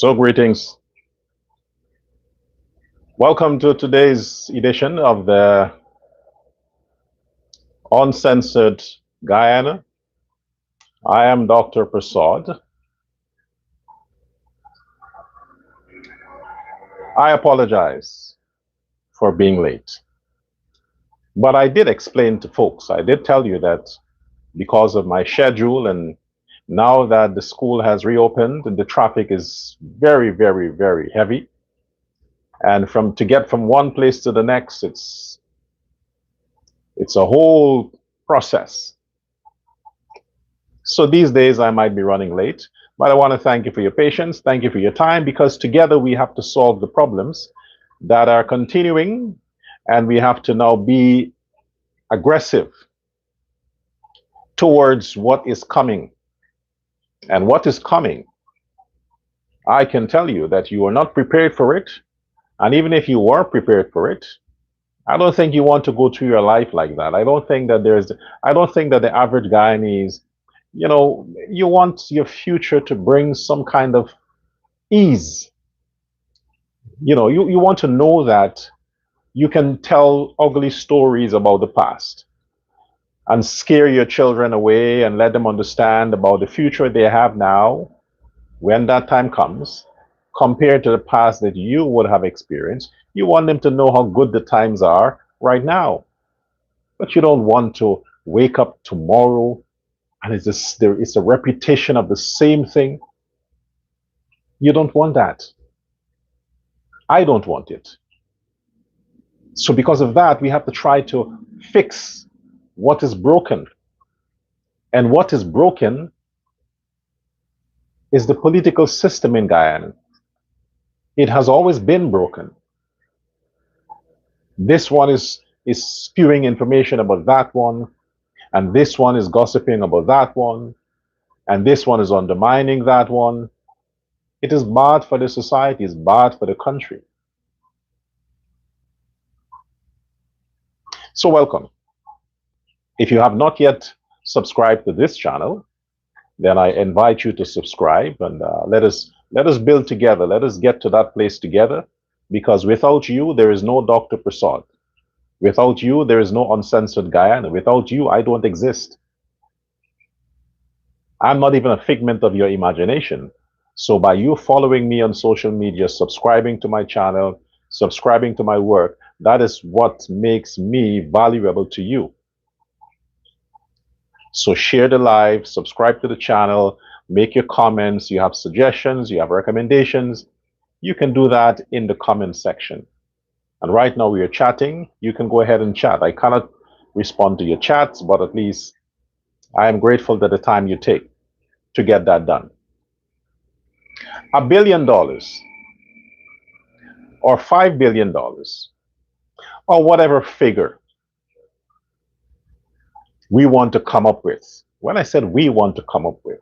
So greetings. Welcome to today's edition of the Uncensored Guyana. I am Dr. Prasad. I apologize for being late. But I did explain to folks, I did tell you that because of my schedule and now that the school has reopened, the traffic is very, very, very heavy. And to get from one place to the next, it's a whole process. So these days I might be running late, but I want to thank you for your patience. Thank you for your time, because together we have to solve the problems that are continuing, and we have to now be aggressive towards what is coming. And what is coming, I can tell you that you are not prepared for it. And even if you were prepared for it, I don't think you want to go through your life like that. I don't think that the average Guyanese, you want your future to bring some kind of ease. You want to know that you can tell ugly stories about the past and scare your children away and let them understand about the future they have now when that time comes, compared to the past that you would have experienced. You want them to know how good the times are right now. But you don't want to wake up tomorrow and it's a repetition of the same thing. You don't want that. I don't want it. So because of that, we have to try to fix what is broken. And what is broken is the political system in Guyana. It has always been broken. This one is spewing information about that one, and this one is gossiping about that one, and this one is undermining that one. It is bad for the society, it's bad for the country. So welcome. If you have not yet subscribed to this channel, then I invite you to subscribe, and let us build together. Let us get to that place together, because without you, there is no Dr. Prasad. Without you, there is no Uncensored Guyana. Without you, I don't exist. I'm not even a figment of your imagination. So by you following me on social media, subscribing to my channel, subscribing to my work, that is what makes me valuable to you. So share the live, subscribe to the channel, make your comments. You have suggestions, you have recommendations. You can do that in the comment section. And right now we are chatting. You can go ahead and chat. I cannot respond to your chats, but at least I am grateful for the time you take to get that done. $1 billion or $5 billion or whatever figure we want to come up with. When I said we want to come up with,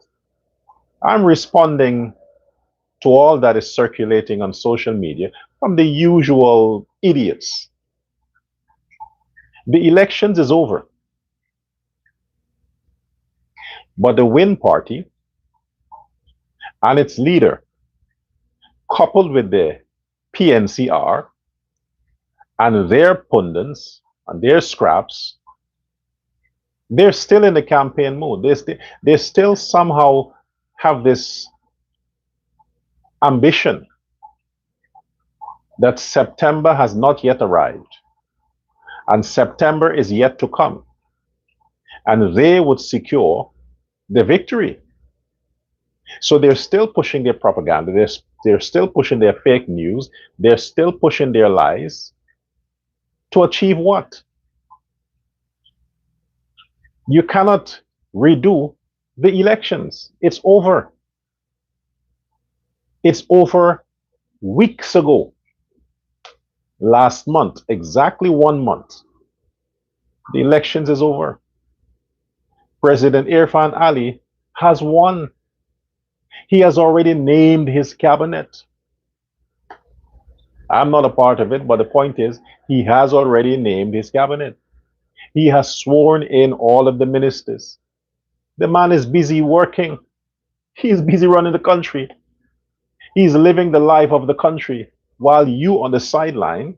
I'm responding to all that is circulating on social media from the usual idiots. The elections is over, but the Win Party and its leader, coupled with the PNCR and their pundits and their scraps, they're still in the campaign mode. They still somehow have this ambition that September has not yet arrived and September is yet to come, and they would secure the victory. So they're still pushing their propaganda, they're still pushing their fake news, they're still pushing their lies to achieve what? You cannot redo the elections. It's over. It's over weeks ago. Last month, exactly 1 month, the elections is over. President Irfan Ali has won. He has already named his cabinet. I'm not a part of it, but the point is, he has already named his cabinet. He has sworn in all of the ministers. The man is busy working. He is busy running the country. He's living the life of the country while you on the sideline,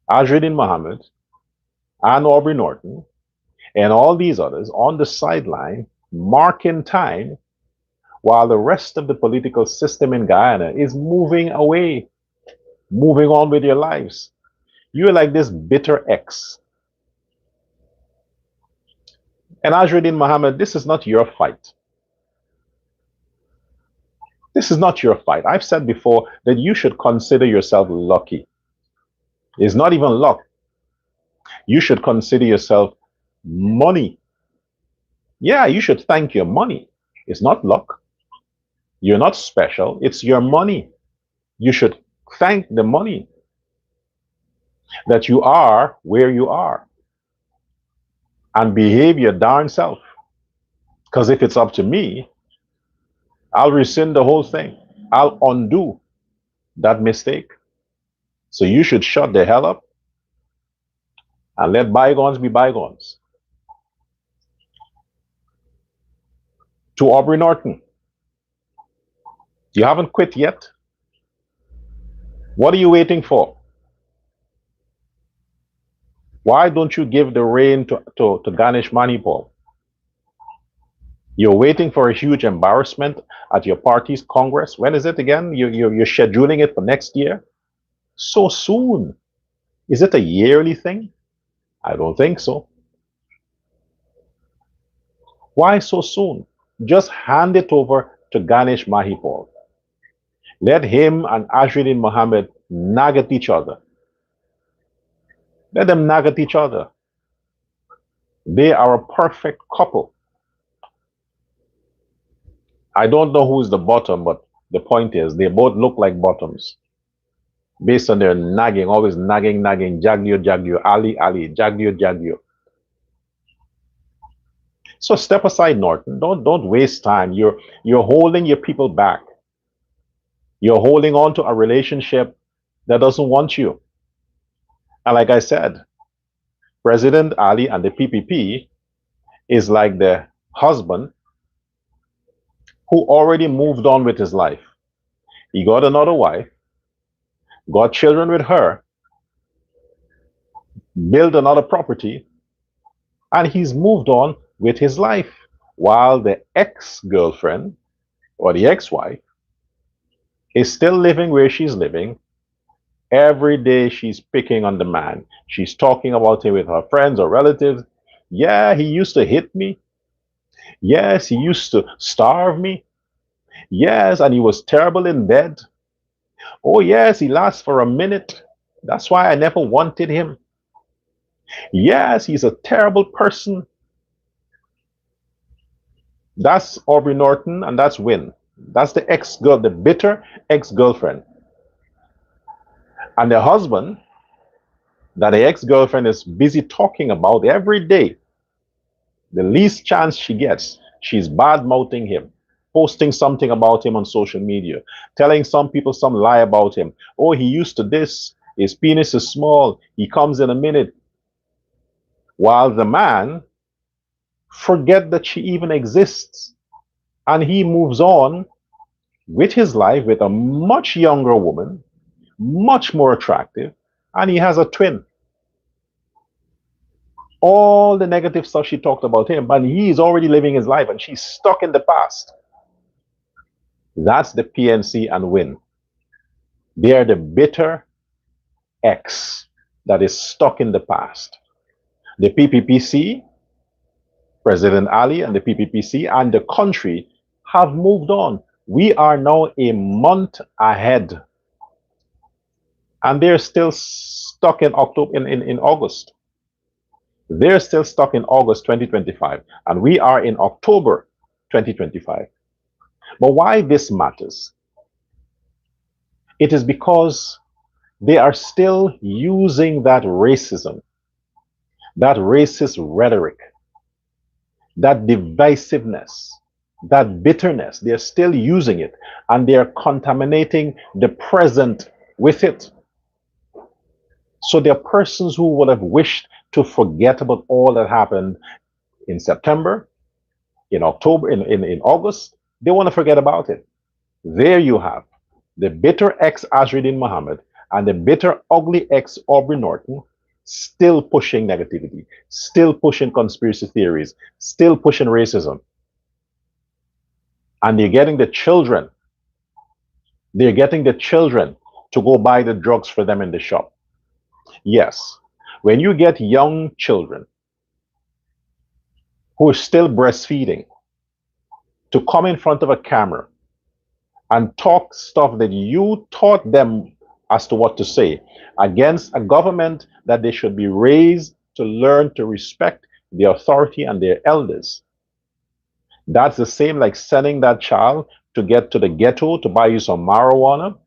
Ajruddin Mohammed and Aubrey Norton and all these others on the sideline marking time while the rest of the political system in Guyana is moving away, moving on with your lives. You're like this bitter ex. And Ajruddin Mohammed, this is not your fight. This is not your fight. I've said before that you should consider yourself lucky. It's not even luck. You should consider yourself money. Yeah, you should thank your money. It's not luck. You're not special. It's your money. You should thank the money that you are where you are and behave your darn self. Because if it's up to me, I'll rescind the whole thing. I'll undo that mistake. So you should shut the hell up and let bygones be bygones. To Aubrey Norton, you haven't quit yet. What are you waiting for? Why don't you give the rein to Ganesh Manipal? You're waiting for a huge embarrassment at your party's Congress. When is it again? You're scheduling it for next year? So soon. Is it a yearly thing? I don't think so. Why so soon? Just hand it over to Ganesh Mahipal. Let him and Ajruddin Mohammed nag at each other. Let them nag at each other. They are a perfect couple. I don't know who's the bottom, but the point is they both look like bottoms. Based on their nagging, always nagging, Jagyo, Jagyo, Ali, Ali, Jagyo, Jagyo. So step aside, Norton. Don't waste time. You're holding your people back. You're holding on to a relationship that doesn't want you. And like I said, President Ali and the PPP is like the husband who already moved on with his life. He got another wife, got children with her, built another property, and he's moved on with his life. While the ex-girlfriend or the ex-wife is still living where she's living. Every day she's picking on the man. She's talking about him with her friends or relatives. Yeah, he used to hit me. Yes, he used to starve me. Yes, and he was terrible in bed. Oh, yes, he lasts for a minute. That's why I never wanted him. Yes, he's a terrible person. That's Aubrey Norton and that's Win. That's the ex-girl, the bitter ex-girlfriend. And the husband that the ex-girlfriend is busy talking about every day, the least chance she gets, she's bad-mouthing him, posting something about him on social media, telling some people some lie about him. Oh, he used to this, his penis is small, he comes in a minute. While the man forget that she even exists. And he moves on with his life with a much younger woman, much more attractive, and he has a twin. All the negative stuff she talked about him, but he's already living his life and she's stuck in the past. That's the PNC and Win. They are the bitter ex that is stuck in the past. The PPPC, President Ali and the PPPC and the country have moved on. We are now a month ahead. And they're still stuck in October, in August. They're still stuck in August 2025. And we are in October 2025. But why this matters? It is because they are still using that racism, that racist rhetoric, that divisiveness, that bitterness. They're still using it and they're contaminating the present with it. So there are persons who would have wished to forget about all that happened in September, in October, in August. They want to forget about it. There you have the bitter ex Azriddin Muhammad and the bitter, ugly ex Aubrey Norton still pushing negativity, still pushing conspiracy theories, still pushing racism. And they're getting the children to go buy the drugs for them in the shop. Yes, when you get young children who are still breastfeeding to come in front of a camera and talk stuff that you taught them as to what to say against a government that they should be raised to learn to respect the authority and their elders. That's the same like sending that child to get to the ghetto to buy you some marijuana,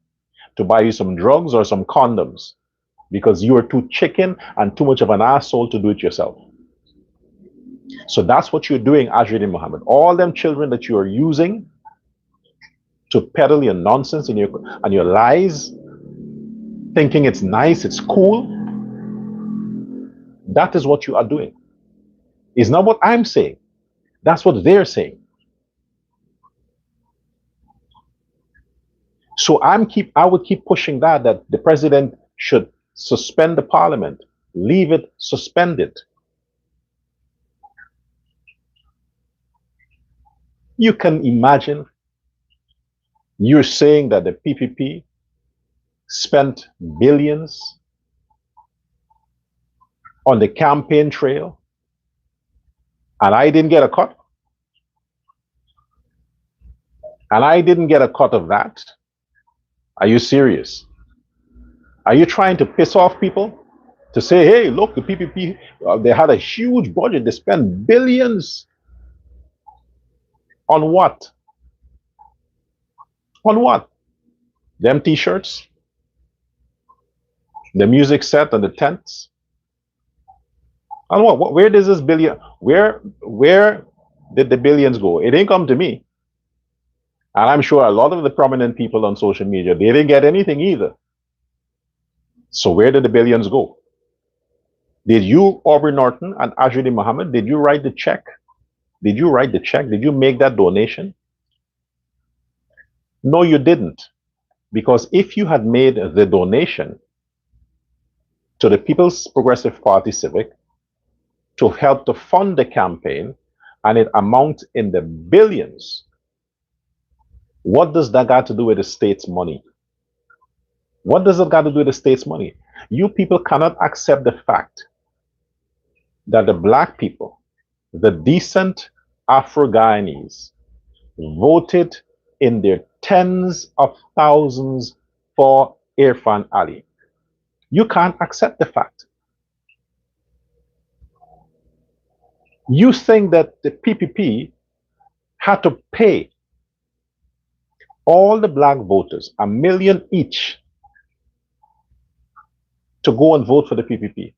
to buy you some drugs or some condoms, because you are too chicken and too much of an asshole to do it yourself. So that's what you're doing, Azriddin Muhammad. All them children that you are using to peddle your nonsense and your lies, thinking it's nice, it's cool. That is what you are doing. It's not what I'm saying. That's what they're saying. So I would keep pushing that the president should suspend the parliament, leave it suspended. You can imagine you're saying that the PPP spent billions on the campaign trail and I didn't get a cut? And I didn't get a cut of that? Are you serious? Are you trying to piss off people? To say, hey, look, the PPP, they had a huge budget. They spent billions. On what? On what? Them t-shirts? The music set and the tents? On what? Where does this billion, where did the billions go? It didn't come to me. And I'm sure a lot of the prominent people on social media, they didn't get anything either. So where did the billions go? Did you, Aubrey Norton and Azriddin Muhammad, did you write the check? Did you write the check? Did you make that donation? No, you didn't. Because if you had made the donation to the People's Progressive Party Civic to help to fund the campaign, and it amounts in the billions, what does that got to do with the state's money? What does it got to do with the state's money? You people cannot accept the fact that the black people, the decent Afro-Guyanese, voted in their tens of thousands for Irfan Ali. You can't accept the fact. You think that the PPP had to pay all the black voters $1 million each to go and vote for the PPP.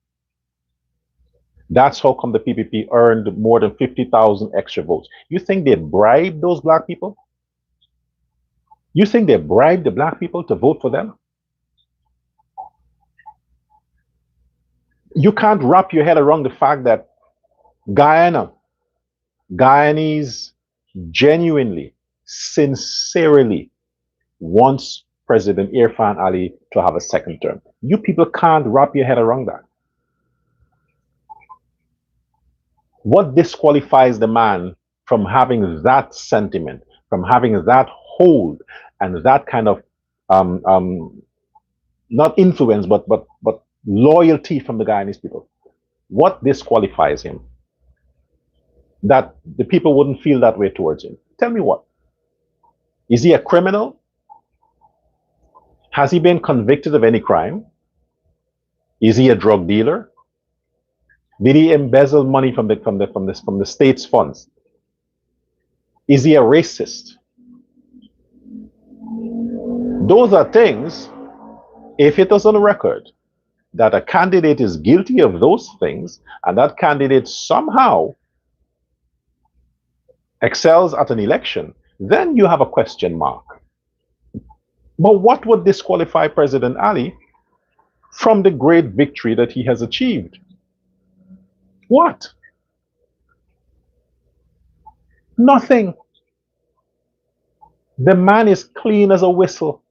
That's how come the PPP earned more than 50,000 extra votes. You think they bribed those black people? You think they bribed the black people to vote for them? You can't wrap your head around the fact that Guyanese genuinely, sincerely wants President Irfan Ali to have a second term. You people can't wrap your head around that. What disqualifies the man from having that sentiment, from having that hold and that kind of not influence, but loyalty from the Guyanese people? What disqualifies him that the people wouldn't feel that way towards him? Tell me what. Is he a criminal? Has he been convicted of any crime? Is he a drug dealer? Did he embezzle money from the state's funds? Is he a racist? Those are things, if it is on the record that a candidate is guilty of those things and that candidate somehow excels at an election, then you have a question mark. But what would disqualify President Ali from the great victory that he has achieved? What? Nothing. The man is clean as a whistle.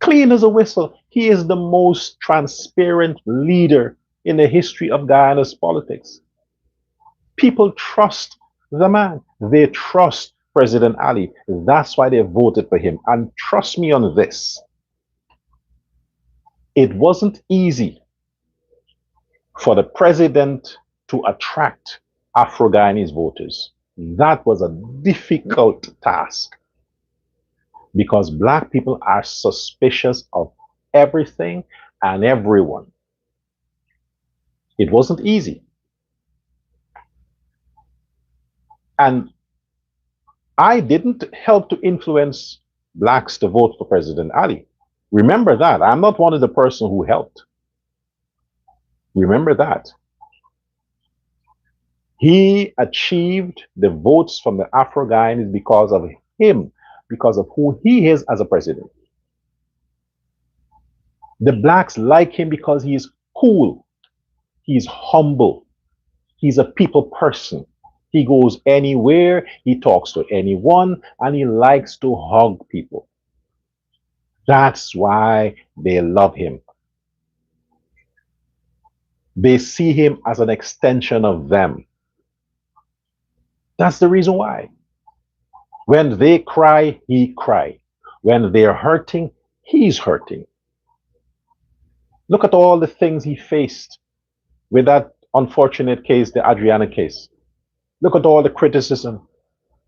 clean as a whistle. He is the most transparent leader in the history of Guyana's politics. People trust the man. They trust President Ali. That's why they voted for him. And trust me on this, it wasn't easy for the president to attract Afro-Guyanese voters. That was a difficult task because Black people are suspicious of everything and everyone. It wasn't easy. And I didn't help to influence Blacks to vote for President Ali. Remember that. I'm not one of the person who helped. Remember that. He achieved the votes from the Afro-Guyanese because of him, because of who he is as a president. The Blacks like him because he's cool, he's humble, he's a people person. He goes anywhere, he talks to anyone, and he likes to hug people. That's why they love him. They see him as an extension of them. That's the reason why. When they cry, he cries. When they're hurting, he's hurting. Look at all the things he faced with that unfortunate case, the Adriana case. Look at all the criticism.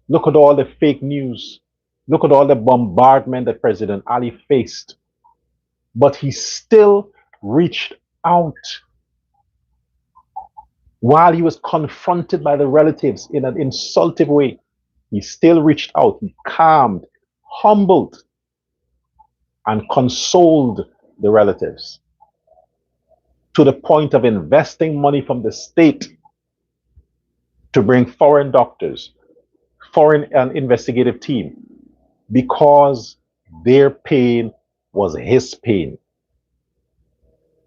Look at all the fake news. Look at all the bombardment that President Ali faced. But he still reached out. While he was confronted by the relatives in an insultive way, he still reached out. He calmed, humbled, and consoled the relatives to the point of investing money from the state to bring foreign doctors, foreign investigative team, because their pain was his pain.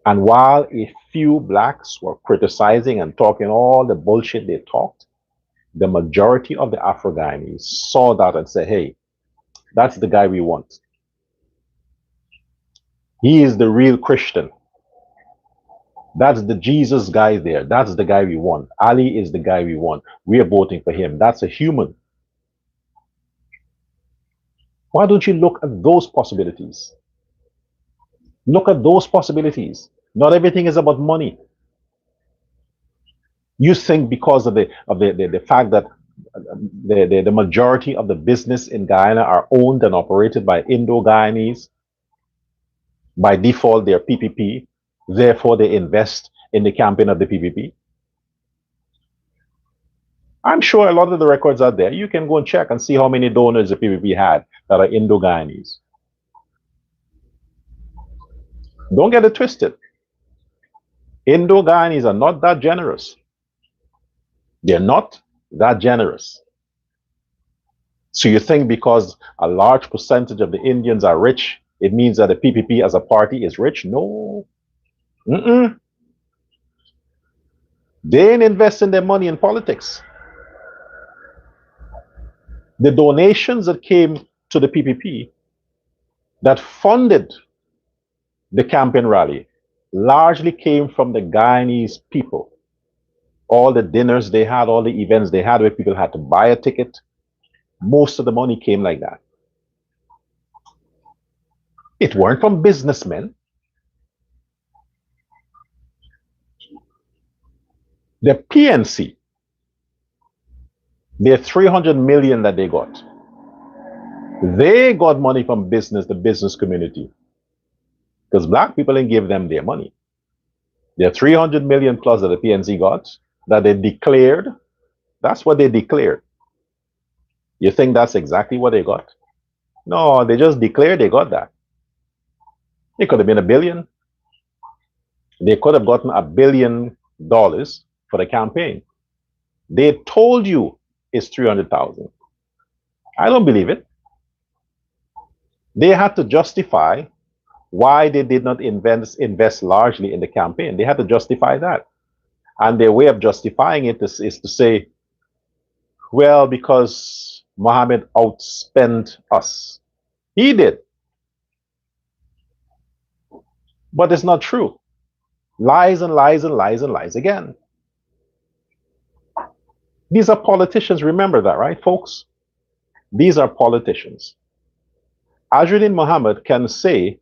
And while a few Blacks were criticizing and talking all the bullshit they talked, the majority of the Afro-Guyanese saw that and said, hey, that's the guy we want. He is the real Christian. That's the Jesus guy there. That's the guy we want. Ali is the guy we want. We are voting for him. That's a human. Why don't you look at those possibilities? Look at those possibilities. Not everything is about money. You think because of the fact that the majority of the business in Guyana are owned and operated by Indo-Guyanese, by default they're PPP, therefore they invest in the campaign of the PPP? I'm sure a lot of the records are there. You can go and check and see how many donors the PPP had that are Indo-Guyanese. Don't get it twisted. Indo-Guyanese are not that generous. They're not that generous. So you think because a large percentage of the Indians are rich, it means that the PPP as a party is rich? No. They ain't investing their money in politics. The donations that came to the PPP that funded the campaign rally largely came from the Guyanese people. All the dinners they had, all the events they had where people had to buy a ticket, most of the money came like that. It weren't from businessmen. The PNC, their 300 million that they got money from business, the business community. Because Black people didn't give them their money. Their 300 million plus that the PNC got, that they declared, that's what they declared. You think that's exactly what they got? No, they just declared they got that. It could have been $1 billion. They could have gotten $1 billion for the campaign. They told you it's 300,000. I don't believe it. They had to justify why they did not invest largely in the campaign. They had to justify that. And their way of justifying it is to say, well, because Mohammed outspent us. He did. But it's not true. Lies and lies and lies and lies again. These are politicians. Remember that, right, folks? These are politicians. Ajudin Muhammad can say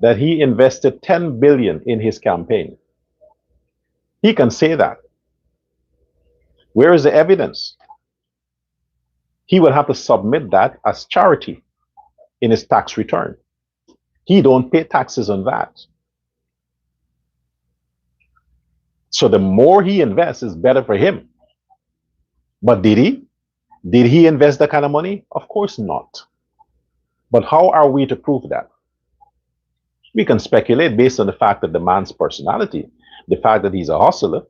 that he invested 10 billion in his campaign. He can say that. Where is the evidence? He would have to submit that as charity in his tax return. He don't pay taxes on that. So the more he invests is better for him. But did he? Did he invest that kind of money? Of course not. But how are we to prove that? We can speculate based on the fact that the man's personality, the fact that he's a hustler,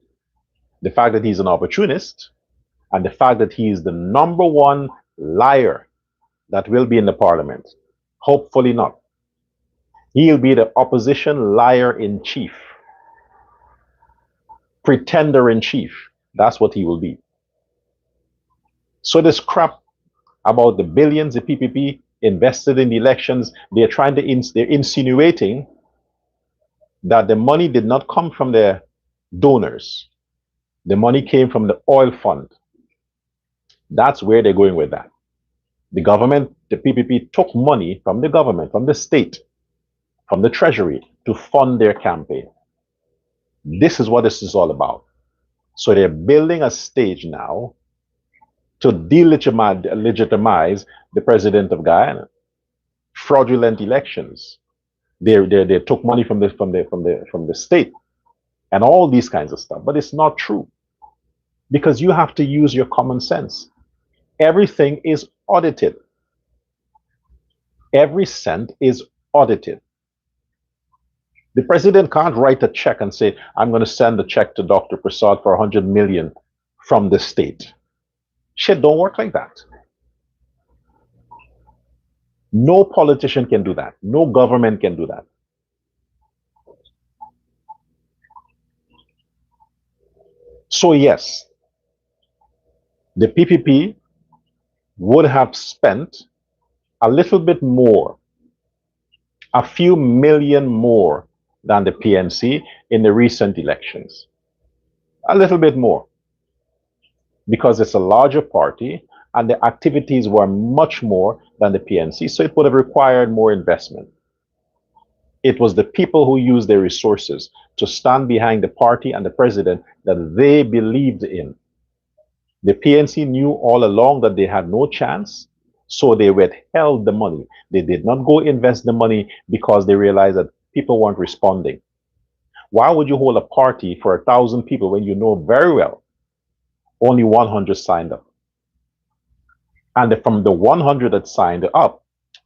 the fact that he's an opportunist, and the fact that he is the number one liar that will be in the parliament. Hopefully not. He'll be the opposition liar in chief, pretender in chief. That's what he will be. So this crap about the billions the PPP invested in the elections, they're insinuating that the money did not come from the donors. The money came from the oil fund. That's where they're going with that. The government, the PPP took money from the government, from the state, from the treasury to fund their campaign. This is what this is all about. So they're building a stage now to delegitimize the president of Guyana. Fraudulent elections. They took money from the state and all these kinds of stuff. But it's not true. Because you have to use your common sense. Everything is audited. Every cent is audited. The president can't write a check and say, I'm going to send a check to Dr. Prasad for 100 million from the state. Shit don't work like that. No politician can do that. No government can do that. So yes, the PPP would have spent a little bit more, a few million more than the PNC in the recent elections. A little bit more. Because it's a larger party and the activities were much more than the PNC, so it would have required more investment. It was the people who used their resources to stand behind the party and the president that they believed in. The PNC knew all along that they had no chance, so they withheld the money. They did not go invest the money because they realized that people weren't responding. Why would you hold a party for 1,000 people when you know very well only 100 signed up? And from the 100 that signed up,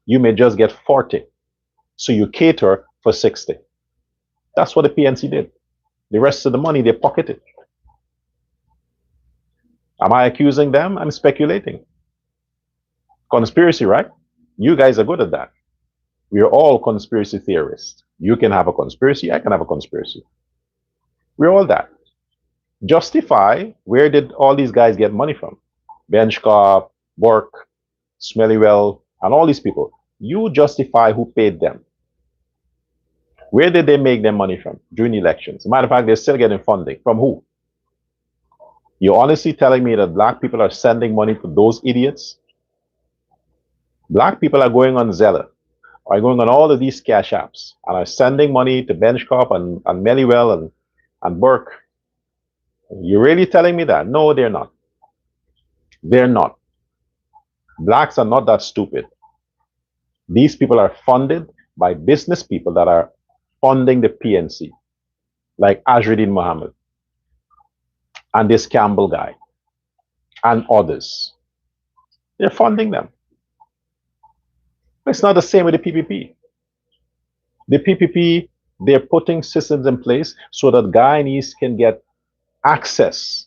you may just get 40. So you cater for 60. That's what the PNC did. The rest of the money, they pocketed. Am I accusing them? I'm speculating. Conspiracy, right? You guys are good at that. We are all conspiracy theorists. You can have a conspiracy, I can have a conspiracy. We're all that. Justify, where did all these guys get money from? Benchcop, Burke, Smellywell, and all these people. You justify who paid them. Where did they make their money from during elections? As a matter of fact, they're still getting funding. From who? You're honestly telling me that black people are sending money to those idiots? Black people are going on Zella, are going on all of these cash apps, and are sending money to Benchcop and Mellywell and Burke. You're really telling me that? No, they're not. They're not. Blacks are not that stupid. These people are funded by business people that are funding the PNC, like Ajruddin Muhammad and this Campbell guy and others. They're funding them. It's not the same with the PPP. The PPP, they're putting systems in place so that Guyanese can get access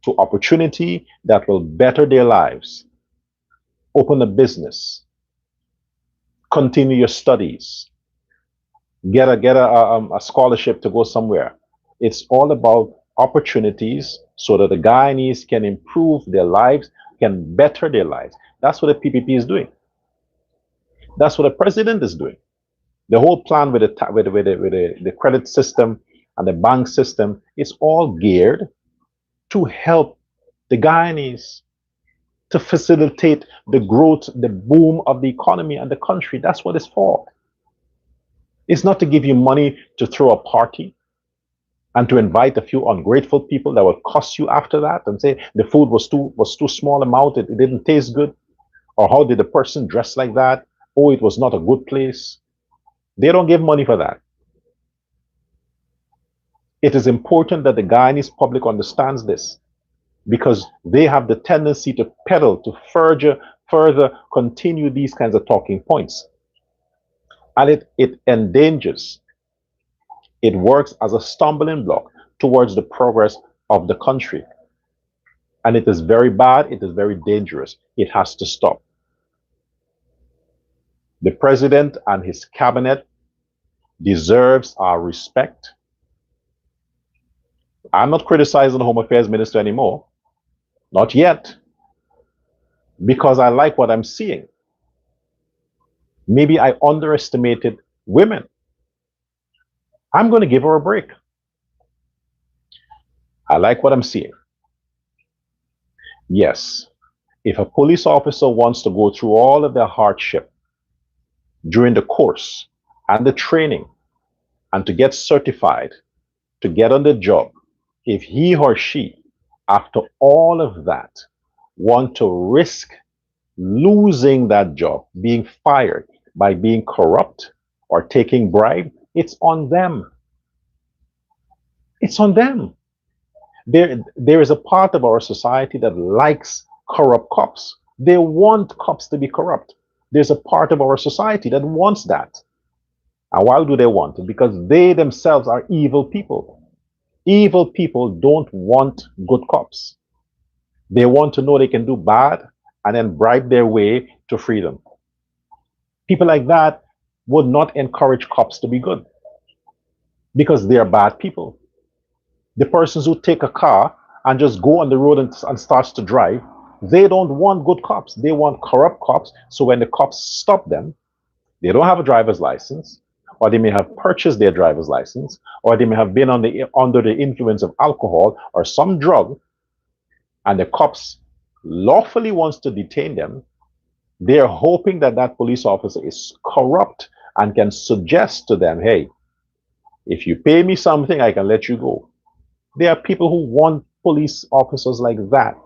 to opportunity that will better their lives. Open a business, continue your studies, get a scholarship to go somewhere. It's all about opportunities so that the Guyanese can improve their lives, can better their lives. That's what the PPP is doing. That's what the president is doing. The whole plan with the credit system and the bank system is all geared to help the Guyanese, to facilitate the growth, the boom of the economy and the country. That's what it's for. It's not to give you money to throw a party and to invite a few ungrateful people that will cuss you after that and say the food was too small amount, it didn't taste good, or how did the person dress like that? Oh, it was not a good place. They don't give money for that. It is important that the Guyanese public understands this because they have the tendency to peddle, to further continue these kinds of talking points. And it endangers, it works as a stumbling block towards the progress of the country. And it is very bad, it is very dangerous. It has to stop. The president and his cabinet deserves our respect. I'm not criticizing the Home Affairs Minister anymore. Not yet. Because I like what I'm seeing. Maybe I underestimated women. I'm going to give her a break. I like what I'm seeing. Yes, if a police officer wants to go through all of their hardship during the course and the training and to get certified, to get on the job, if he or she, after all of that, want to risk losing that job, being fired by being corrupt or taking bribe, it's on them. It's on them. There is a part of our society that likes corrupt cops. They want cops to be corrupt. There's a part of our society that wants that. And why do they want it? Because they themselves are evil people. Evil people don't want good cops. They want to know they can do bad and then bribe their way to freedom. People like that would not encourage cops to be good because they are bad people. The persons who take a car and just go on the road and starts to drive, they don't want good cops. They want corrupt cops. So when the cops stop them, they don't have a driver's license, or they may have purchased their driver's license, or they may have been under the influence of alcohol or some drug, and the cops lawfully wants to detain them. They're hoping that that police officer is corrupt and can suggest to them, hey, if you pay me something, I can let you go. There are people who want police officers like that.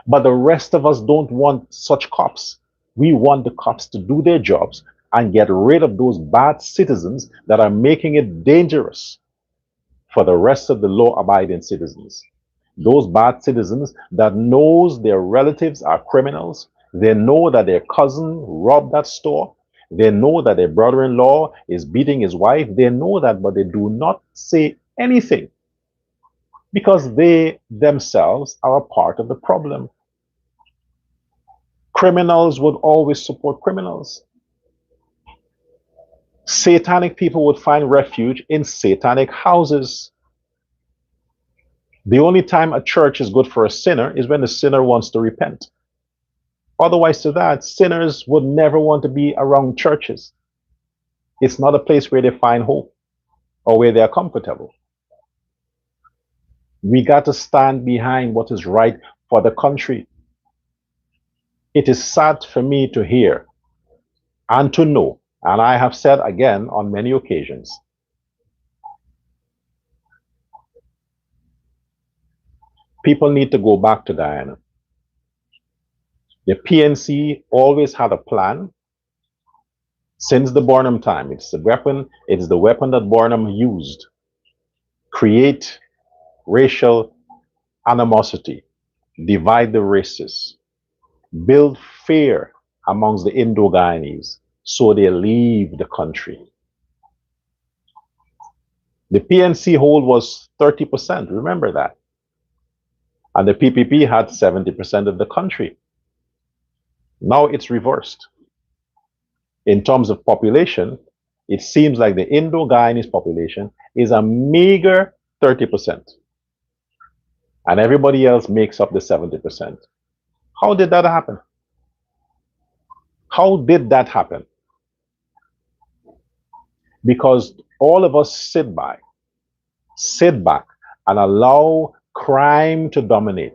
But the rest of us don't want such cops. We want the cops to do their jobs and get rid of those bad citizens that are making it dangerous for the rest of the law-abiding citizens. Those bad citizens that knows their relatives are criminals. They know that their cousin robbed that store. They know that their brother-in-law is beating his wife. They know that, but they do not say anything because they themselves are a part of the problem. Criminals would always support criminals. Satanic people would find refuge in satanic houses. The only time a church is good for a sinner is when the sinner wants to repent. Otherwise to that, sinners would never want to be around churches. It's not a place where they find hope or where they are comfortable. We got to stand behind what is right for the country. It is sad for me to hear and to know, and I have said again on many occasions, people need to go back to Guyana. The PNC always had a plan since the Barnum time. It's the weapon that Barnum used. Create racial animosity, divide the races, build fear amongst the Indo-Guyanese so they leave the country. The PNC hold was 30%, remember that. And the PPP had 70% of the country. Now it's reversed. In terms of population, it seems like the Indo-Guyanese population is a meager 30%. And everybody else makes up the 70%. How did that happen? How did that happen? because all of us sit back and allow crime to dominate,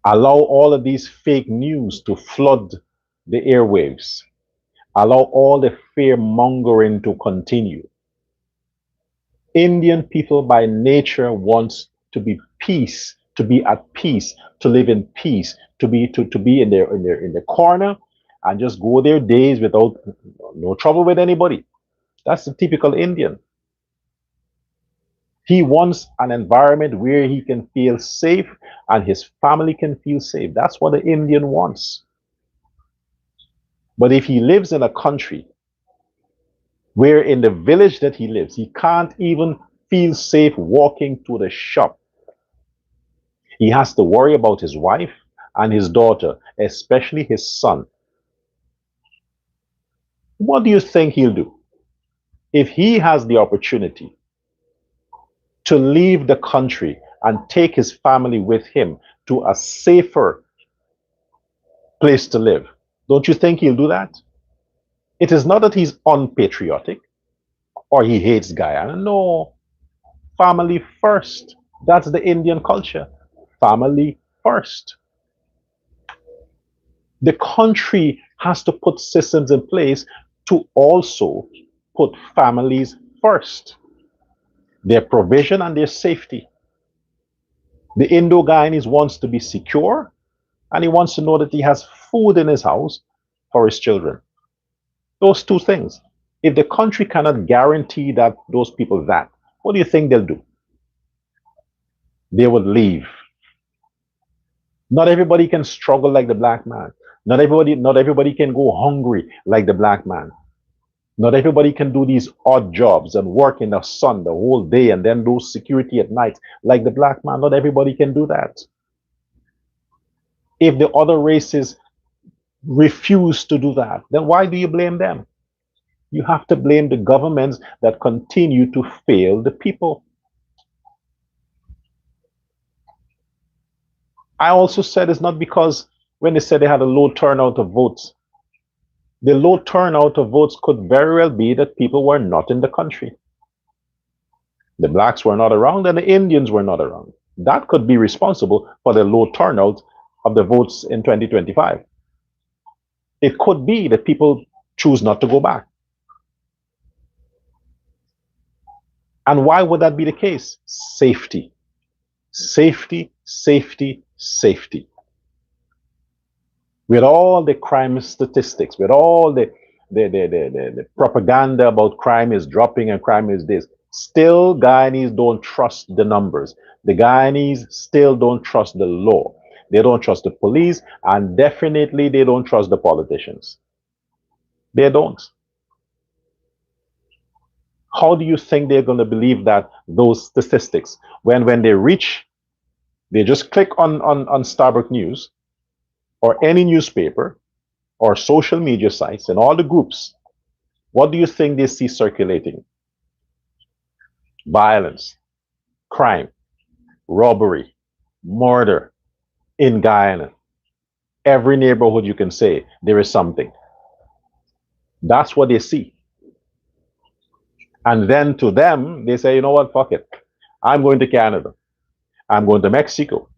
allow all of these fake news to flood the airwaves, allow all the fear mongering to continue. Indian people by nature wants to be peace, to be at peace, to live in peace, to be in their corner and just go their days without no trouble with anybody. That's the typical Indian. He wants an environment where he can feel safe and his family can feel safe. That's what the Indian wants. But if he lives in a country where in the village that he lives, he can't even feel safe walking to the shop, he has to worry about his wife and his daughter, especially his son. What do you think he'll do? If he has the opportunity to leave the country and take his family with him to a safer place to live, don't you think he'll do that? It is not that he's unpatriotic or he hates Guyana. No, family first. That's the Indian culture. Family first. The country has to put systems in place to also put families first, their provision and their safety. The Indo-Guyanese wants to be secure and he wants to know that he has food in his house for his children. Those two things. If the country cannot guarantee that those people that, what do you think they'll do? They would leave. Not everybody can struggle like the black man. Not everybody can go hungry like the black man. Not everybody can do these odd jobs and work in the sun the whole day and then do security at night like the black man. Not everybody can do that. If the other races refuse to do that, then why do you blame them? You have to blame the governments that continue to fail the people. I also said it's not because when they said they had a low turnout of votes, the low turnout of votes could very well be that people were not in the country. The blacks were not around and the Indians were not around. That could be responsible for the low turnout of the votes in 2025. It could be that people choose not to go back. And why would that be the case? Safety. Safety, safety, safety. With all the crime statistics, with all the propaganda about crime is dropping and crime is this, still Guyanese don't trust the numbers. The Guyanese still don't trust the law. They don't trust the police, and definitely they don't trust the politicians. They don't. How do you think they're going to believe that those statistics when they reach, they just click on Starbucks News or any newspaper or social media sites and all the groups? What do you think they see circulating? Violence, crime, robbery, murder in Guyana. Every neighborhood you can say there is something. That's what they see. And then to them, they say, you know what, fuck it. I'm going to Canada. I'm going to Mexico.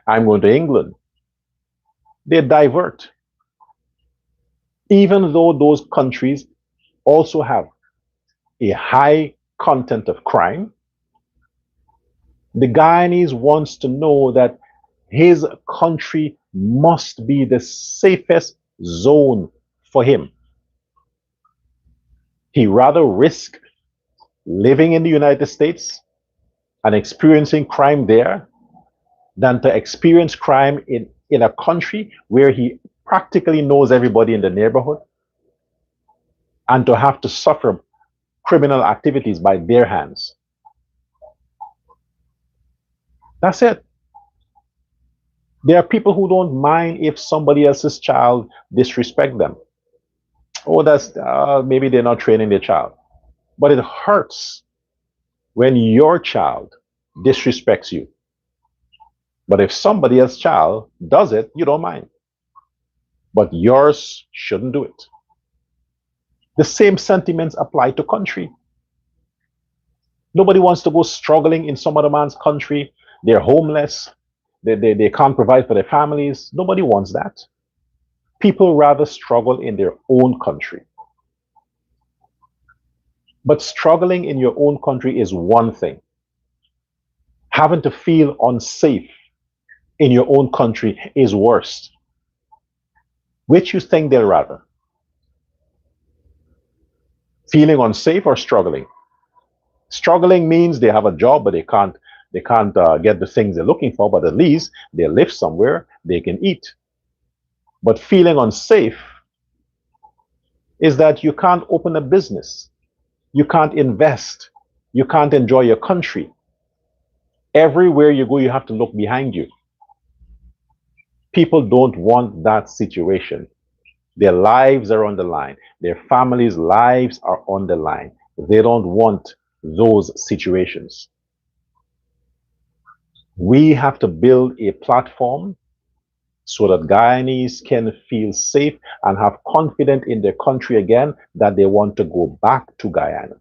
I'm going to England. They divert. Even though those countries also have a high content of crime, the Guyanese wants to know that his country must be the safest zone for him. He rather risk living in the United States and experiencing crime there than to experience crime in a country where he practically knows everybody in the neighborhood and to have to suffer criminal activities by their hands. That's it. There are people who don't mind if somebody else's child disrespect them. Oh, that's maybe they're not training their child. But it hurts when your child disrespects you. But if somebody else's child does it, you don't mind. But yours shouldn't do it. The same sentiments apply to country. Nobody wants to go struggling in some other man's country. They're homeless. They can't provide for their families. Nobody wants that. People rather struggle in their own country. But struggling in your own country is one thing. Having to feel unsafe in your own country is worse. Which you think they'll rather? Feeling unsafe or struggling? Struggling means they have a job, but they can't get the things they're looking for, but at least they live somewhere they can eat. But feeling unsafe is that you can't open a business, you can't invest, you can't enjoy your country. Everywhere you go, you have to look behind you. People don't want that situation. Their lives are on the line. Their families' lives are on the line. They don't want those situations. We have to build a platform so that Guyanese can feel safe and have confidence in their country again that they want to go back to Guyana.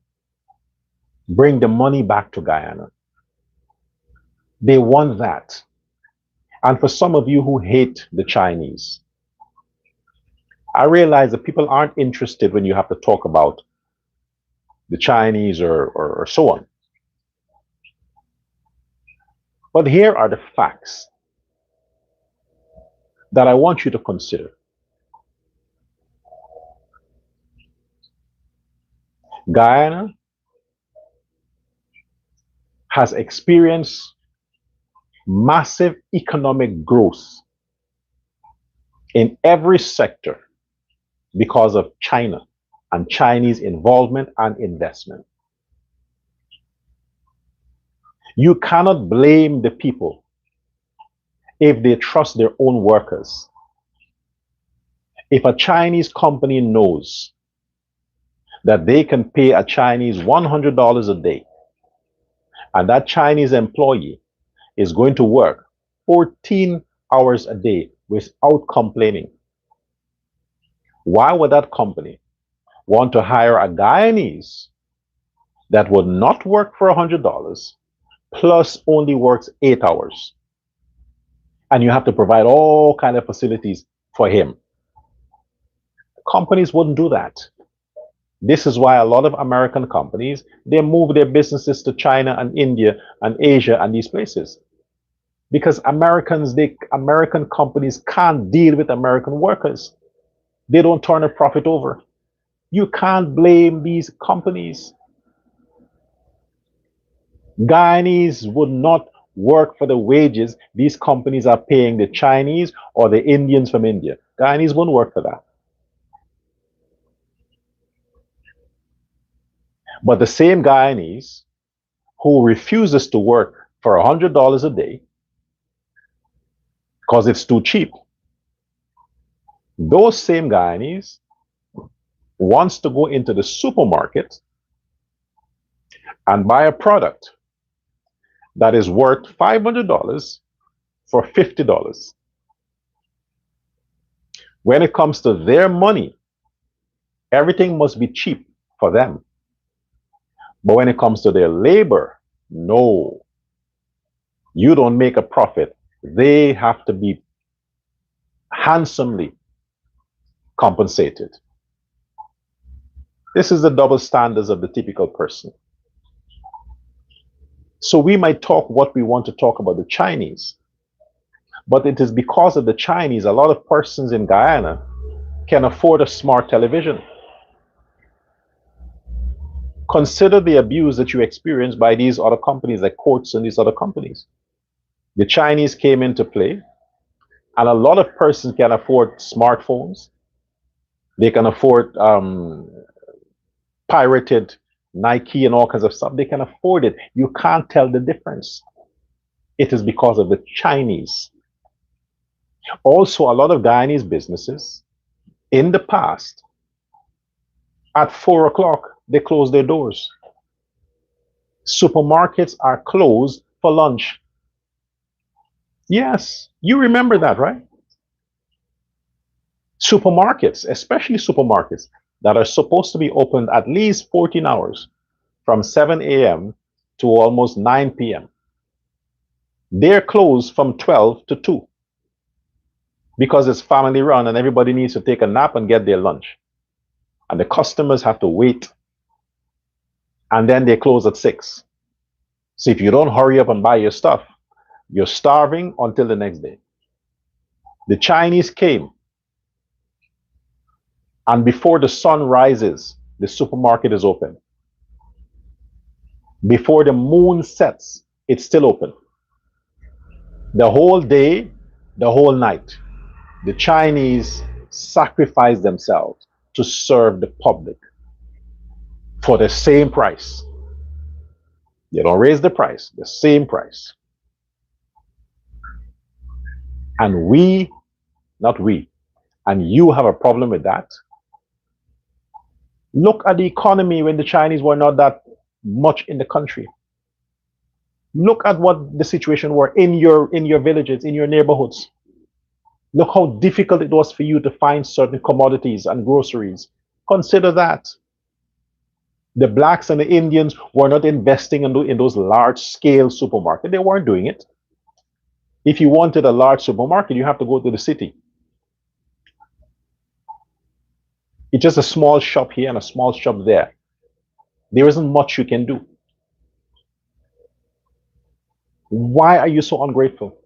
Bring the money back to Guyana. They want that. And for some of you who hate the Chinese, I realize that people aren't interested when you have to talk about the Chinese or so on. But here are the facts that I want you to consider. Guyana has experienced massive economic growth in every sector because of China and Chinese involvement and investment. You cannot blame the people if they trust their own workers. If a Chinese company knows that they can pay a Chinese $100 a day, and that Chinese employee is going to work 14 hours a day without complaining, why would that company want to hire a Guyanese that would not work for $100 plus only works 8 hours? And you have to provide all kind of facilities for him. Companies wouldn't do that. This is why a lot of American companies, they move their businesses to China and India and Asia and these places. Because American companies can't deal with American workers. They don't turn a profit over. You can't blame these companies. Guyanese would not work for the wages these companies are paying the Chinese or the Indians from India. Guyanese wouldn't work for that. But the same Guyanese who refuses to work for $100 a day because it's too cheap, those same Guyanese wants to go into the supermarket and buy a product that is worth $500 for $50. When it comes to their money, everything must be cheap for them. But when it comes to their labor, no. You don't make a profit. They have to be handsomely compensated. This is the double standards of the typical person. So we might talk what we want to talk about the Chinese, but it is because of the Chinese, a lot of persons in Guyana can afford a smart television. Consider the abuse that you experience by these other companies like Courts and these other companies. The Chinese came into play, and a lot of persons can afford smartphones. They can afford pirated Nike and all kinds of stuff. They can afford it. You can't tell the difference. It is because of the Chinese. Also, a lot of Guyanese businesses in the past, at 4 o'clock, they close their doors. Supermarkets are closed for lunch. Yes, you remember that, right? Supermarkets, especially supermarkets, that are supposed to be open at least 14 hours from 7 a.m. to almost 9 p.m. They're closed from 12 to 2 because it's family run and everybody needs to take a nap and get their lunch. And the customers have to wait, and then they close at 6. So if you don't hurry up and buy your stuff, you're starving until the next day. The Chinese came, and before the sun rises, the supermarket is open. Before the moon sets, it's still open. The whole day, the whole night. The Chinese sacrifice themselves to serve the public for the same price. They don't raise the price, the same price. And we, not we, and you have a problem with that. Look at the economy when the Chinese were not that much in the country. Look at what the situation were in your villages, in your neighborhoods. Look how difficult it was for you to find certain commodities and groceries. Consider that. The blacks and the Indians were not investing in those large scale supermarkets. They weren't doing it. If you wanted a large supermarket, you have to go to the city. It's just a small shop here and a small shop there. There isn't much you can do. Why are you so ungrateful?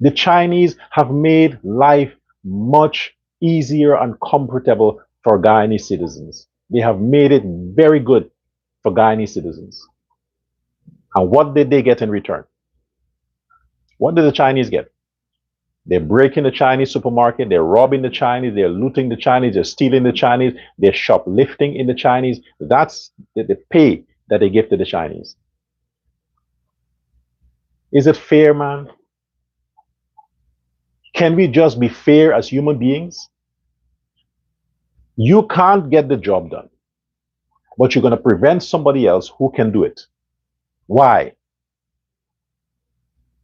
The Chinese have made life much easier and comfortable for Guyanese citizens. They have made it very good for Guyanese citizens. And what did they get in return? What did the Chinese get? They're breaking the Chinese supermarket, they're robbing the Chinese, they're looting the Chinese, they're stealing the Chinese, they're shoplifting in the Chinese. That's the pay that they give to the Chinese. Is it fair, man? Can we just be fair as human beings? You can't get the job done, but you're going to prevent somebody else who can do it. Why?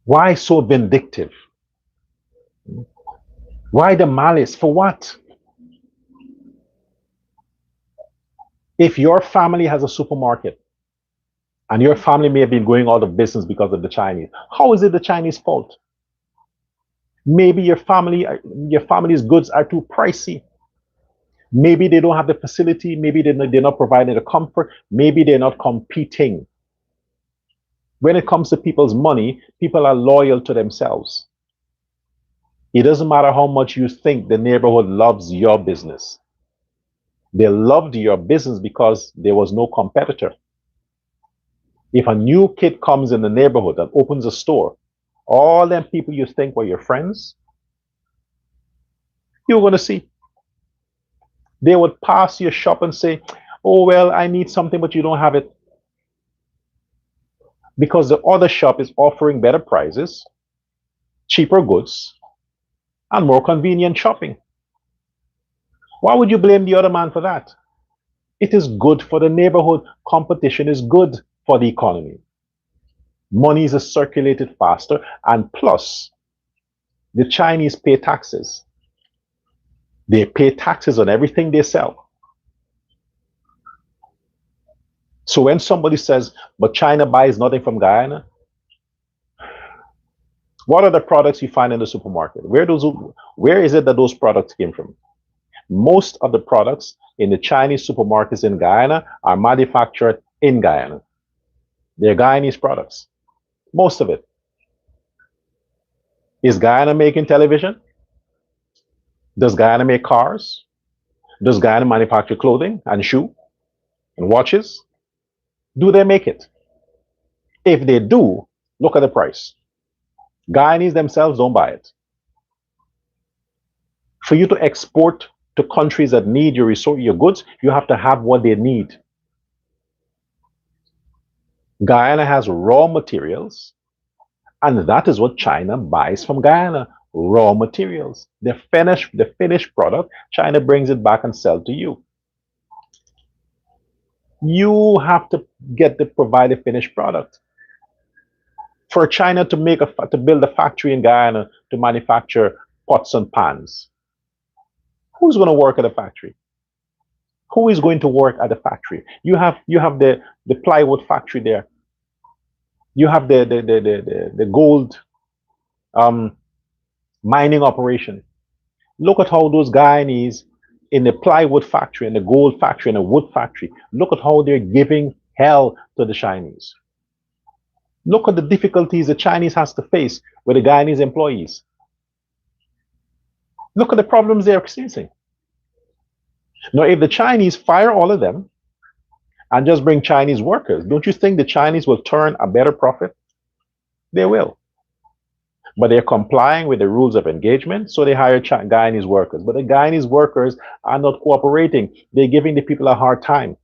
Why so vindictive? Why the malice? For what? If your family has a supermarket and your family may have been going out of business because of the Chinese, how is it the Chinese fault? Maybe your family's goods are too pricey. Maybe they don't have the facility. Maybe they're not providing the comfort. Maybe they're not competing. When it comes to people's money, people are loyal to themselves. It doesn't matter how much you think the neighborhood loves your business. They loved your business because there was no competitor. If a new kid comes in the neighborhood and opens a store, all them people you think were your friends, you're going to see. They would pass your shop and say, oh, well, I need something, but you don't have it. Because the other shop is offering better prices, cheaper goods, and more convenient shopping. Why would you blame the other man for that? It is good for the neighborhood. Competition is good for the economy. Money is circulated faster, and plus, the Chinese pay taxes. They pay taxes on everything they sell. So when somebody says, but China buys nothing from Guyana, what are the products you find in the supermarket? Where is it that those products came from? Most of the products in the Chinese supermarkets in Guyana are manufactured in Guyana. They're Guyanese products. Most of it. Is Guyana making television? Does Guyana make cars? Does Guyana manufacture clothing and shoe and watches? Do they make it? If they do, look at the price. Guyanese themselves don't buy it. For you to export to countries that need your goods, you have to have what they need. Guyana has raw materials, and that is what China buys from Guyana, raw materials. The finished product, China brings it back and sells to you. You have to provide a finished product. For China to build a factory in Guyana to manufacture pots and pans, Who's going to work at a factory? Who is going to work at the factory? You have the plywood factory there. You have the gold um, mining operation. Look at how those Guyanese in the plywood factory, in the gold factory, in the wood factory, look at how they're giving hell to the Chinese. Look at the difficulties the Chinese has to face with the Guyanese employees. Look at the problems they're experiencing. Now, if the Chinese fire all of them and just bring Chinese workers, don't you think the Chinese will turn a better profit? They will. But they're complying with the rules of engagement, so they hire Guyanese workers. But the Guyanese workers are not cooperating. They're giving the people a hard time.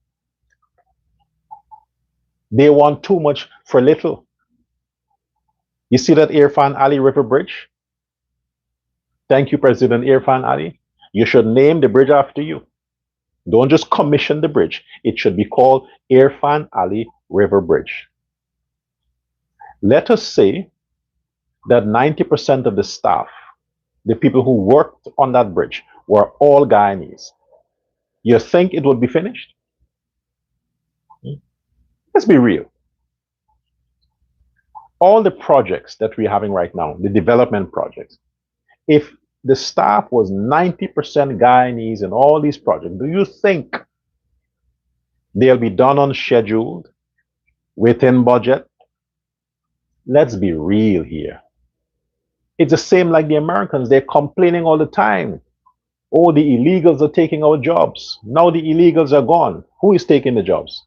They want too much for little. You see that Irfan Ali River Bridge? Thank you, President Irfan Ali. You should name the bridge after you. Don't just commission the bridge. It should be called Irfan Ali River Bridge. Let us say that 90% of the staff, the people who worked on that bridge, were all Guyanese. You think it would be finished? Let's be real. All the projects that we're having right now, the development projects, if the staff was 90% Guyanese in all these projects, do you think they'll be done on schedule, within budget? Let's be real here. It's the same like the Americans. They're complaining all the time. Oh, the illegals are taking our jobs. Now the illegals are gone. Who is taking the jobs?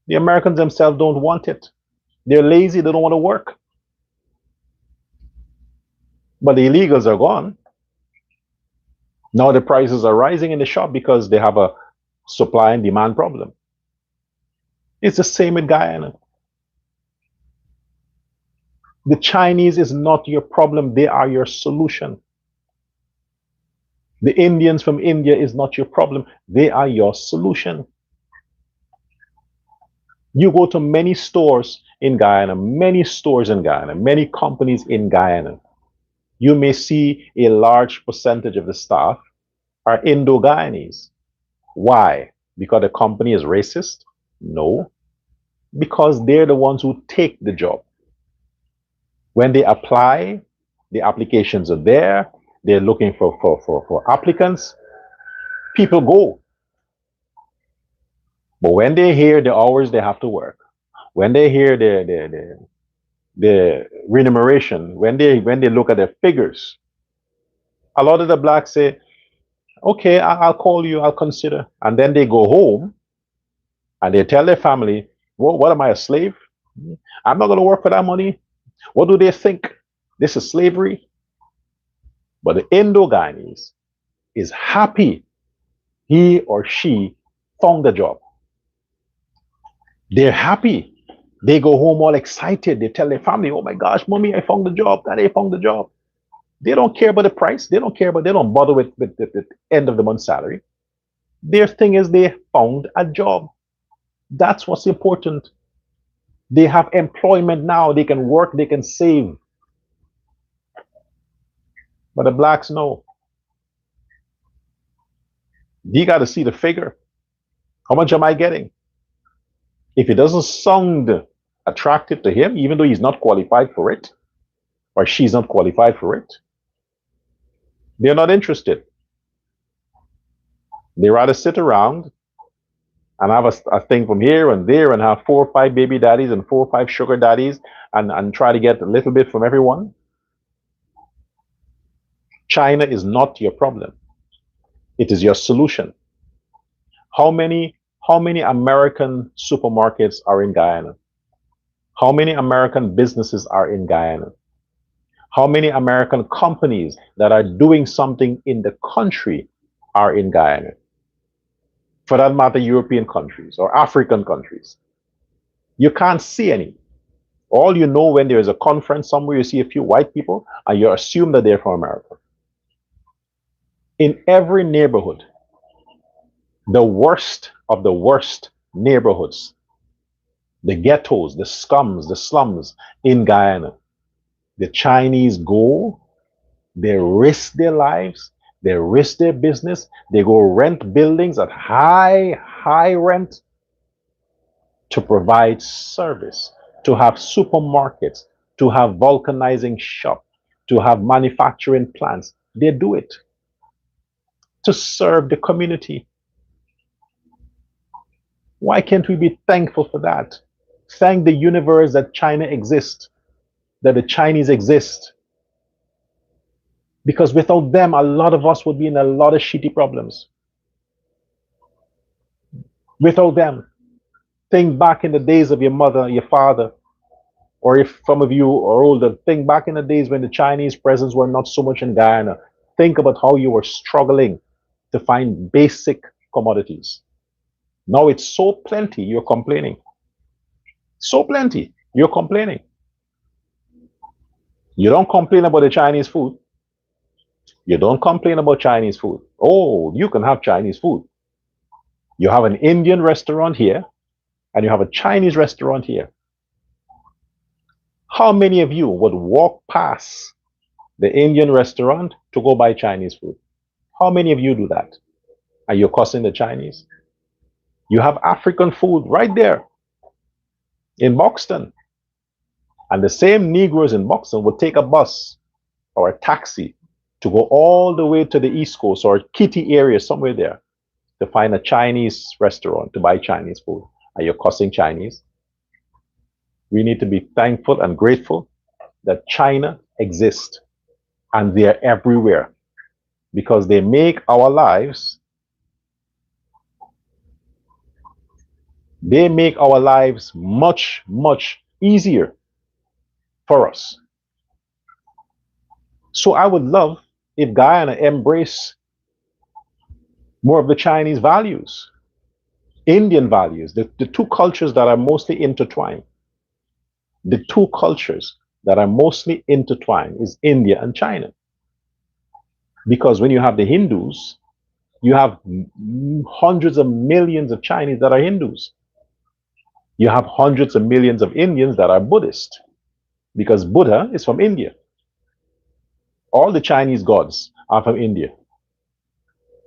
The Americans themselves don't want it. They're lazy. They don't want to work. But the illegals are gone. Now the prices are rising in the shop because they have a supply and demand problem. It's the same with Guyana. The Chinese is not your problem. They are your solution. The Indians from India is not your problem. They are your solution. You go to many stores in Guyana, many stores in Guyana, many companies in Guyana. You may see a large percentage of the staff are Indo-Guyanese. Why? Because the company is racist? No. Because they're the ones who take the job. When they apply, the applications are there. They're looking for applicants. People go. But when they hear the hours they have to work, when they hear the remuneration, when they look at the figures, a lot of the blacks say, okay, I'll call you, I'll consider. And then they go home and they tell their family, well, what am I, a slave? I'm not going to work for that money. What do they think? This is slavery. But the Indo-Guyanese is happy he or she found a job. They're happy. They go home all excited. They tell their family, oh my gosh, mommy, I found the job. Daddy, I found the job. They don't care about the price. They don't bother with the end of the month salary. Their thing is they found a job. That's what's important. They have employment now. They can work. They can save. But the blacks know. You got to see the figure. How much am I getting? If it doesn't sound attractive to him, even though he's not qualified for it, or she's not qualified for it, they're not interested. They rather sit around and have a thing from here and there and have 4 or 5 baby daddies and 4 or 5 sugar daddies and try to get a little bit from everyone. China is not your problem. It is your solution. How many American supermarkets are in Guyana? How many American businesses are in Guyana? How many American companies that are doing something in the country are in Guyana? For that matter, European countries or African countries. You can't see any. All you know, when there is a conference somewhere, you see a few white people and you assume that they're from America. In every neighborhood, the worst of the worst neighborhoods, the ghettos, the scums, the slums in Guyana, the Chinese go, they risk their lives, They risk their business. They go rent buildings at high rent to provide service, to have supermarkets, to have vulcanizing shop, to have manufacturing plants. They do it to serve the community. Why can't we be thankful for that? Thank the universe that China exists, that the Chinese exist. Because without them, a lot of us would be in a lot of shitty problems. Without them, think back in the days of your mother, your father, or if some of you are older, think back in the days when the Chinese presence were not so much in Guyana. Think about how you were struggling to find basic commodities. Now it's so plenty, you're complaining. So plenty, you're complaining. You don't complain about the Chinese food. You don't complain about Chinese food. Oh, you can have Chinese food. You have an Indian restaurant here, and you have a Chinese restaurant here. How many of you would walk past the Indian restaurant to go buy Chinese food? How many of you do that? Are you cussing the Chinese? You have African food right there in Buxton. And the same Negroes in Buxton would take a bus or a taxi to go all the way to the East Coast or Kitty area, somewhere there, to find a Chinese restaurant to buy Chinese food. Are you cussing Chinese? We need to be thankful and grateful that China exists and they're everywhere because they make our lives much, much easier for us. So I would love if Guyana embraced more of the Chinese values, Indian values, the two cultures that are mostly intertwined. The two cultures that are mostly intertwined is India and China. Because when you have the Hindus, you have hundreds of millions of Chinese that are Hindus. You have hundreds of millions of Indians that are Buddhist, because Buddha is from India. All the Chinese gods are from India.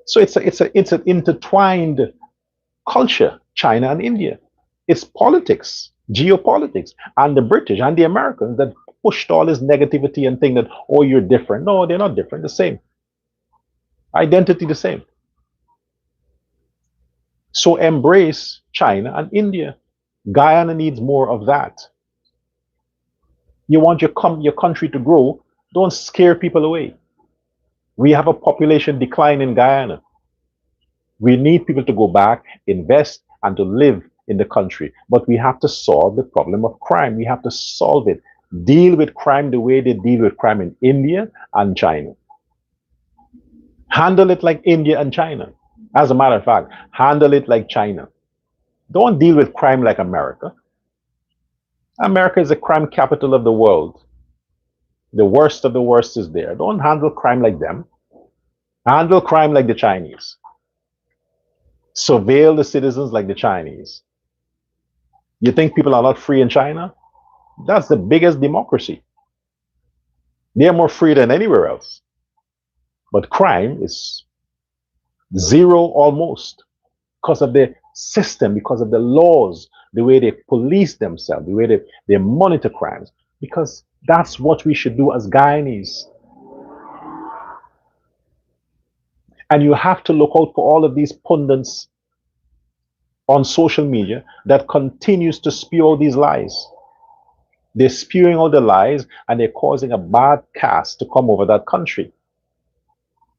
So it's an intertwined culture, China and India. It's politics, geopolitics, and the British and the Americans that pushed all this negativity and think that, oh, you're different. No, they're not different, the same. Identity the same. So embrace China and India. Guyana needs more of that. You want your country to grow, don't scare people away. We have a population decline in Guyana. We need people to go back, invest, and to live in the country. But we have to solve the problem of crime. We have to solve it. Deal with crime the way they deal with crime in India and China. Handle it like India and China. As a matter of fact, handle it like China. Don't deal with crime like America. America is the crime capital of the world. The worst of the worst is there. Don't handle crime like them. Handle crime like the Chinese. Surveil the citizens like the Chinese. You think people are not free in China? That's the biggest democracy. They're more free than anywhere else. But crime is zero almost because of the system, because of the laws, the way they police themselves, the way they monitor crimes. Because that's what we should do as Guyanese. And you have to look out for all of these pundits on social media that continues to spew out these lies. They're spewing out the lies and they're causing a bad cast to come over that country.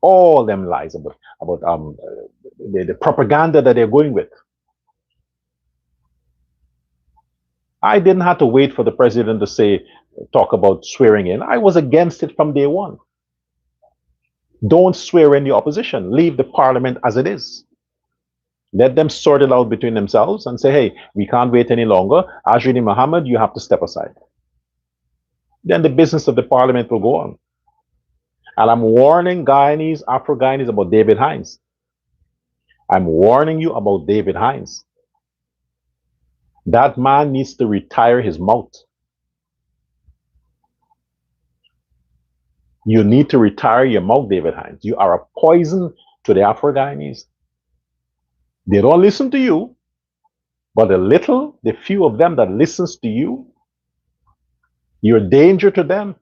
All them lies about the propaganda that they're going with. I didn't have to wait for the president to talk about swearing in. I was against it from day one. Don't swear in the opposition. Leave the parliament as it is. Let them sort it out between themselves and say, hey, we can't wait any longer. Ajini Muhammad, you have to step aside. Then the business of the parliament will go on. And I'm warning Guyanese, Afro-Guyanese about David Hines. I'm warning you about David Hines. That man needs to retire his mouth. You need to retire your mouth, David Hines. You are a poison to the Afro Guyanese. They don't listen to you, but the few of them that listens to you, you're a danger to them.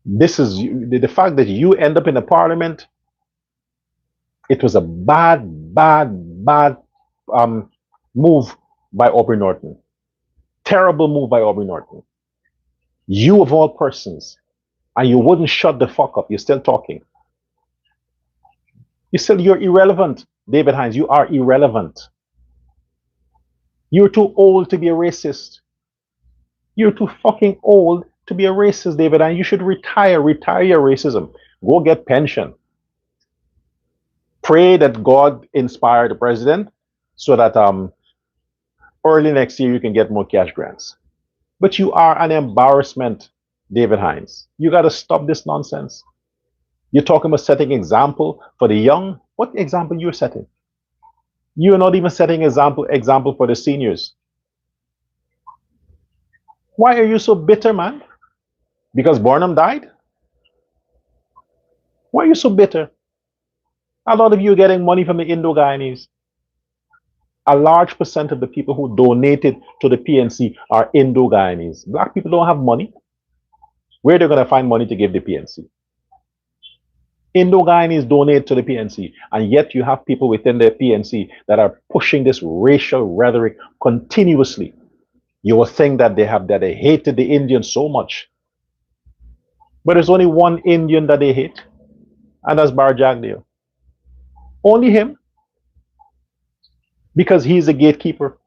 This is the fact that you end up in a parliament. It was a bad um, move by Aubrey Norton. Terrible move by Aubrey Norton. You of all persons, and you wouldn't shut the fuck up. You're still talking. You're irrelevant, David Hines. You are irrelevant. You're too old to be a racist. You're too fucking old to be a racist, David, and you should retire. Retire your racism. Go get pension. Pray that God inspire the president so that early next year you can get more cash grants. But you are an embarrassment, David Hines. You got to stop this nonsense. You're talking about setting example for the young. What example you're setting? You're not even setting example for the seniors. Why are you so bitter, man? Because Barnum died? Why are you so bitter? A lot of you are getting money from the Indo-Guyanese. A large percent of the people who donated to the PNC are Indo-Guyanese. Black people don't have money. Where are they going to find money to give the PNC? Indo-Guyanese donate to the PNC, and yet you have people within the PNC that are pushing this racial rhetoric continuously. You will think that they hated the Indians so much, but there's only one Indian that they hate, and that's Bar Jagdeo. Only him, because he's a gatekeeper.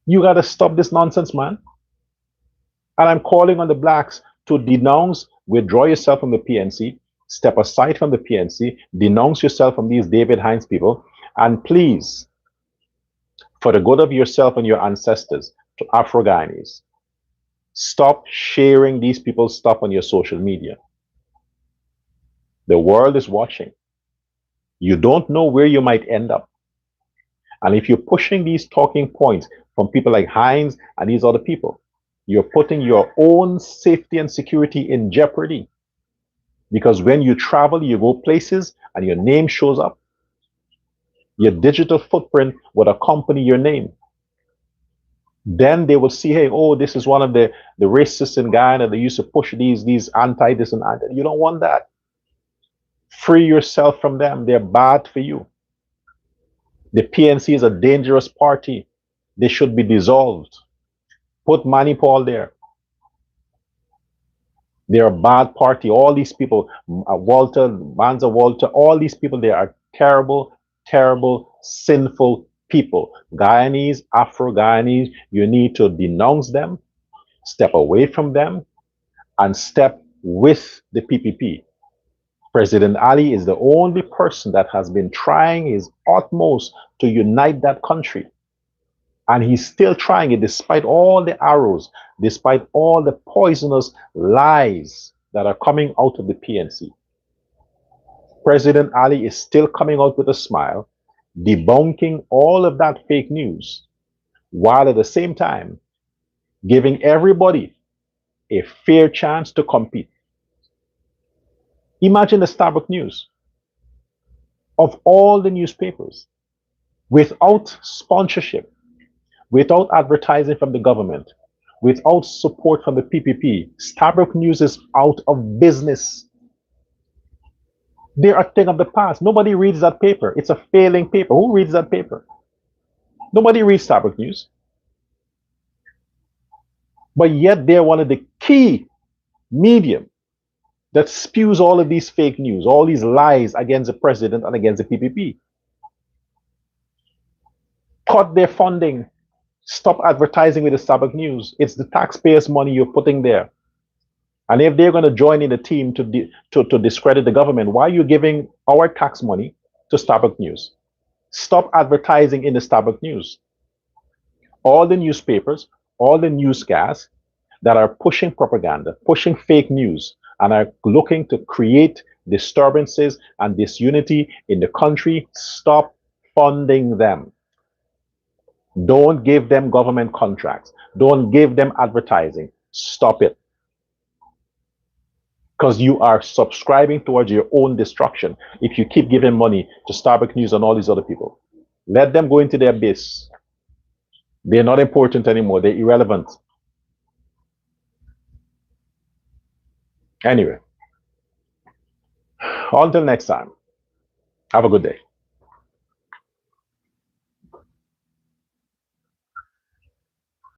You got to stop this nonsense, man. And I'm calling on the blacks to denounce, withdraw yourself from the PNC, step aside from the PNC, denounce yourself from these David Hines people, and please, for the good of yourself and your ancestors, to Afro Guyanese, stop sharing these people's stuff on your social media. The world is watching. You don't know where you might end up. And if you're pushing these talking points from people like Hines and these other people, you're putting your own safety and security in jeopardy. Because when you travel, you go places and your name shows up, your digital footprint would accompany your name. Then they will see, hey, oh, this is one of the racists in Guyana that used to push these anti this and anti. You don't want that. Free yourself from them. They're bad for you. The PNC is a dangerous party. They should be dissolved. Put Manny Paul there. They're a bad party. All these people, Walter, Manza Walter, all these people, they are terrible, terrible, sinful people. Guyanese, Afro Guyanese, you need to denounce them, step away from them, and step with the PPP. President Ali is the only person that has been trying his utmost to unite that country. And he's still trying it despite all the arrows, despite all the poisonous lies that are coming out of the PNC. President Ali is still coming out with a smile, debunking all of that fake news, while at the same time giving everybody a fair chance to compete. Imagine the Starbucks News. Of all the newspapers, without sponsorship, without advertising from the government, without support from the PPP, Starbucks News is out of business. They're a thing of the past. Nobody reads that paper. It's a failing paper. Who reads that paper? Nobody reads Starbucks News. But yet they're one of the key medium that spews all of these fake news, all these lies against the president and against the PPP. Cut their funding. Stop advertising with the Starbucks News. It's the taxpayers' money you're putting there. And if they're going to join in the team to discredit the government, why are you giving our tax money to Starbucks News? Stop advertising in the Starbucks News. All the newspapers, all the newscasts that are pushing propaganda, pushing fake news, and are looking to create disturbances and disunity in the country, stop funding them. Don't give them government contracts. Don't give them advertising. Stop it. Because you are subscribing towards your own destruction if you keep giving money to Starbucks News and all these other people. Let them go into their base. They're not important anymore. They're irrelevant. Anyway, until next time, have a good day.